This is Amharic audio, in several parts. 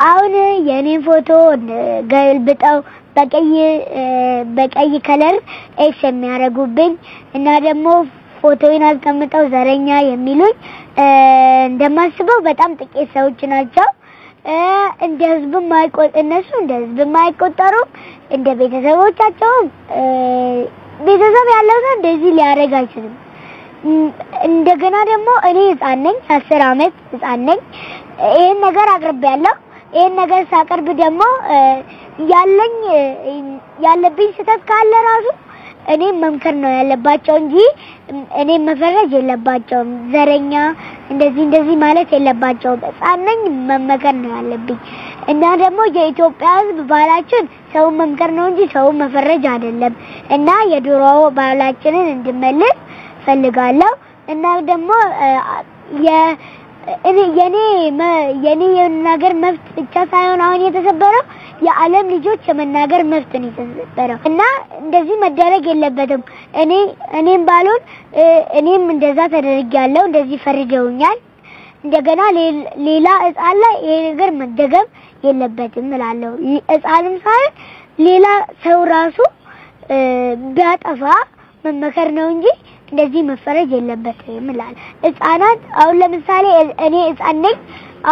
አሁን የኔን ፎቶ ገልብጠው በቀይ ከለር ኤክስ የሚያረጉብኝ እና ደግሞ ፎቶዬን አስቀምጠው ዘረኛ የሚሉኝ እንደማስበው በጣም ጥቂት ሰዎች ናቸው። እንደ ህዝብ ማይቆጠሩ እንደ ቤተሰቦቻቸው ቤተሰብ ያለው ሰው እንደዚህ ሊያረግ አይችልም። እንደገና ደግሞ እኔ ህፃን ነኝ 10 አመት ህፃን ነኝ። ይሄን ነገር አቅርቤያለሁ። ይሄን ነገር ሳቀርብ ደግሞ ያለብኝ ስህተት ካለ ራሱ እኔ መምከር ነው ያለባቸው እንጂ እኔ መፈረጅ የለባቸውም። ዘረኛ እንደዚህ ማለት የለባቸውም። ህፃን ነኝ መመከር ነው ያለብኝ። እና ደግሞ የኢትዮጵያ ህዝብ ባህላችን ሰው መምከር ነው እንጂ ሰው መፈረጅ አይደለም። እና የድሮ ባህላችንን እንድመልስ ፈልጋለሁ። እና ደግሞ የኔ የመናገር መብት ብቻ ሳይሆን አሁን የተሰበረው የዓለም ልጆች የመናገር መብት ነው የተሰበረው። እና እንደዚህ መደረግ የለበትም። እኔም ባልሆን እኔም እንደዛ ተደርጊያለሁ፣ እንደዚህ ፈርጀውኛል። እንደገና ሌላ ህፃን ላይ ይሄ ነገር መደገም የለበትም እላለሁ። ህፃንም ሳይሆን ሌላ ሰው ራሱ ቢያጠፋ መመከር ነው እንጂ እንደዚህ መፈረጅ የለበትም እላለሁ። ህፃናት አሁን ለምሳሌ እኔ ህፃን ነኝ።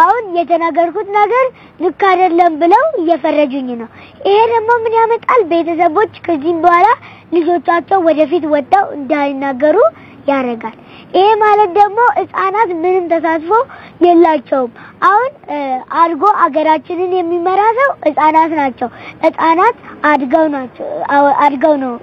አሁን የተናገርኩት ነገር ልክ አይደለም ብለው እየፈረጁኝ ነው። ይሄ ደግሞ ምን ያመጣል? ቤተሰቦች ከዚህም በኋላ ልጆቻቸው ወደፊት ወጣው እንዳይናገሩ ያረጋል። ይሄ ማለት ደግሞ ህፃናት ምንም ተሳትፎ የላቸውም። አሁን አድጎ አገራችንን የሚመራ ሰው ህፃናት ናቸው። ህፃናት አድገው ነው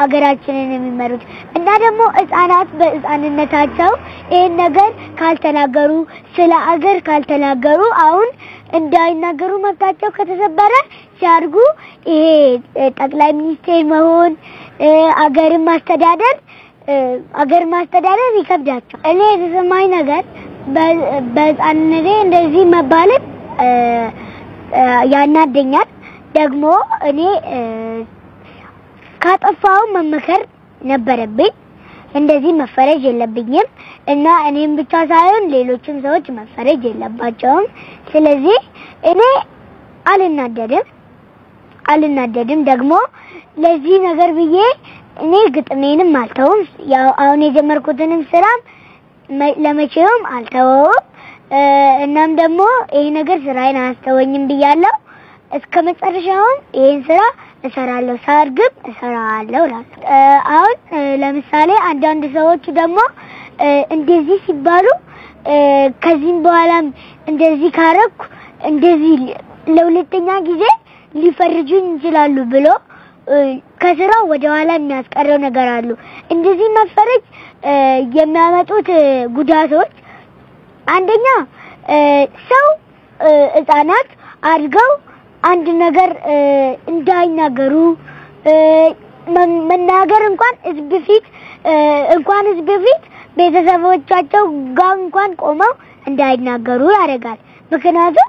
አገራችንን የሚመሩት። እና ደግሞ ህፃናት በህፃንነታቸው ይሄን ነገር ካልተናገሩ ስለ አገር ካልተናገሩ አሁን እንዳይናገሩ መብታቸው ከተሰበረ ሲያድጉ ይሄ ጠቅላይ ሚኒስቴር መሆን አገር ማስተዳደር ይከብዳቸው። እኔ የተሰማኝ ነገር በህፃንነቴ እንደዚህ መባል ያናደኛል። ደግሞ እኔ ካጠፋው መመከር ነበረብኝ። እንደዚህ መፈረጅ የለብኝም እና እኔም ብቻ ሳይሆን ሌሎችም ሰዎች መፈረጅ የለባቸውም። ስለዚህ እኔ አልናደድም ደግሞ ለዚህ ነገር ብዬ እኔ ግጥሜንም አልተውም። ያው አሁን የጀመርኩትንም ስራ ለመቼም አልተውም። እናም ደግሞ ይሄ ነገር ስራዬን አስተወኝም ብያለሁ። እስከመጨረሻው ይሄን ስራ እሰራለሁ፣ ሳርግም እሰራለሁ እላለሁ። አሁን ለምሳሌ አንዳንድ ሰዎች ደግሞ እንደዚህ ሲባሉ ከዚህም በኋላም እንደዚህ ካረኩ እንደዚህ ለሁለተኛ ጊዜ ሊፈርጁኝ ይችላሉ ብሎ ከስራው ወደ ኋላ የሚያስቀረው ነገር አሉ። እንደዚህ መፈረጅ የሚያመጡት ጉዳቶች አንደኛ ሰው ህፃናት አድገው አንድ ነገር እንዳይናገሩ መናገር እንኳን ህዝብ ፊት ቤተሰቦቻቸው ጋር እንኳን ቆመው እንዳይናገሩ ያደርጋል። ምክንያቱም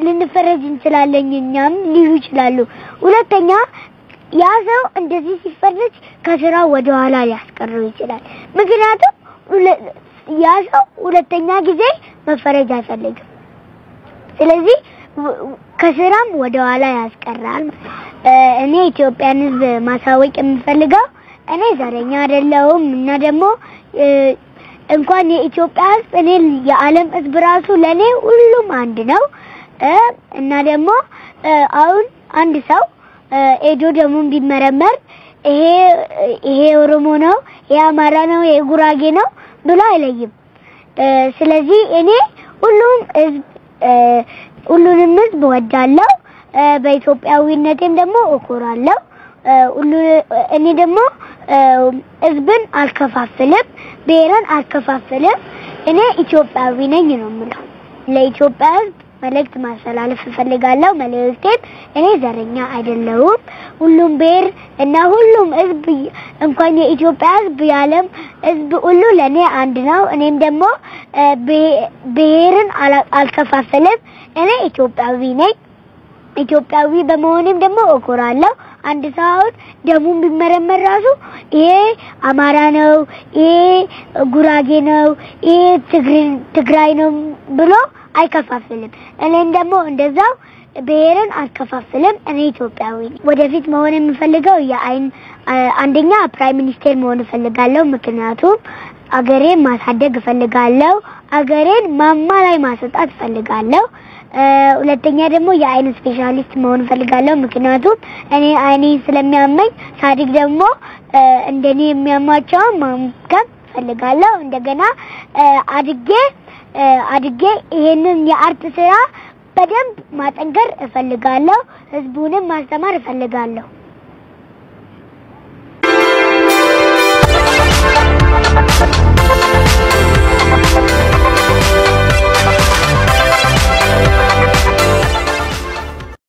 ልንፈረጅ እንችላለን እኛም ሊሉ ይችላሉ። ሁለተኛ ያ ሰው እንደዚህ ሲፈረጅ ከስራው ወደ ኋላ ሊያስቀረው ይችላል። ምክንያቱም ያ ሰው ሁለተኛ ጊዜ መፈረጅ አይፈልግም። ስለዚህ ከስራም ወደ ኋላ ያስቀራል። እኔ ኢትዮጵያን ህዝብ ማሳወቅ የምፈልገው እኔ ዘረኛ አይደለሁም እና ደግሞ እንኳን የኢትዮጵያ ህዝብ እኔ የዓለም ህዝብ ራሱ ለኔ ሁሉም አንድ ነው። እና ደግሞ አሁን አንድ ሰው ኤዶ ደሙን ቢመረመር ይሄ ኦሮሞ ነው፣ ይሄ አማራ ነው፣ ይሄ ጉራጌ ነው ብሎ አይለይም። ስለዚህ እኔ ሁሉንም ህዝብ ወዳለሁ። በኢትዮጵያዊነቴም ደግሞ እኮራለሁ። እኔ ደግሞ ህዝብን አልከፋፍልም፣ ብሔርን አልከፋፍልም። እኔ ኢትዮጵያዊ ነኝ ነው የምለው። ለኢትዮጵያ ህዝብ መልእክት ማስተላለፍ እፈልጋለሁ። መልእክቴም እኔ ዘረኛ አይደለሁም። ሁሉም ብሔር እና ሁሉም ህዝብ እንኳን የኢትዮጵያ ህዝብ የዓለም ህዝብ ሁሉ ለኔ አንድ ነው። እኔም ደግሞ ብሔርን አልከፋፍልም። እኔ ኢትዮጵያዊ ነኝ። ኢትዮጵያዊ በመሆኔም ደግሞ እኮራለሁ። አንድ ሰው ደሙን ቢመረመር ራሱ ይሄ አማራ ነው፣ ይሄ ጉራጌ ነው፣ ይሄ ትግራይ ነው ብሎ አይከፋፍልም እኔን ደግሞ እንደዛው ብሔርን አልከፋፍልም እኔ ኢትዮጵያዊ ነኝ ወደፊት መሆን የምፈልገው የአይን አንደኛ ፕራይም ሚኒስተር መሆን ፈልጋለሁ ምክንያቱም አገሬን ማሳደግ ፈልጋለሁ አገሬን ማማ ላይ ማሰጣት ፈልጋለሁ ሁለተኛ ደግሞ የአይን ስፔሻሊስት መሆን ፈልጋለሁ ምክንያቱም እኔ አይኔ ስለሚያመኝ ሳድግ ደግሞ እንደኔ የሚያማቸው ማምከም ፈልጋለሁ እንደገና አድጌ ይሄንን የአርት ስራ በደንብ ማጠንከር እፈልጋለሁ ህዝቡንም ማስተማር እፈልጋለሁ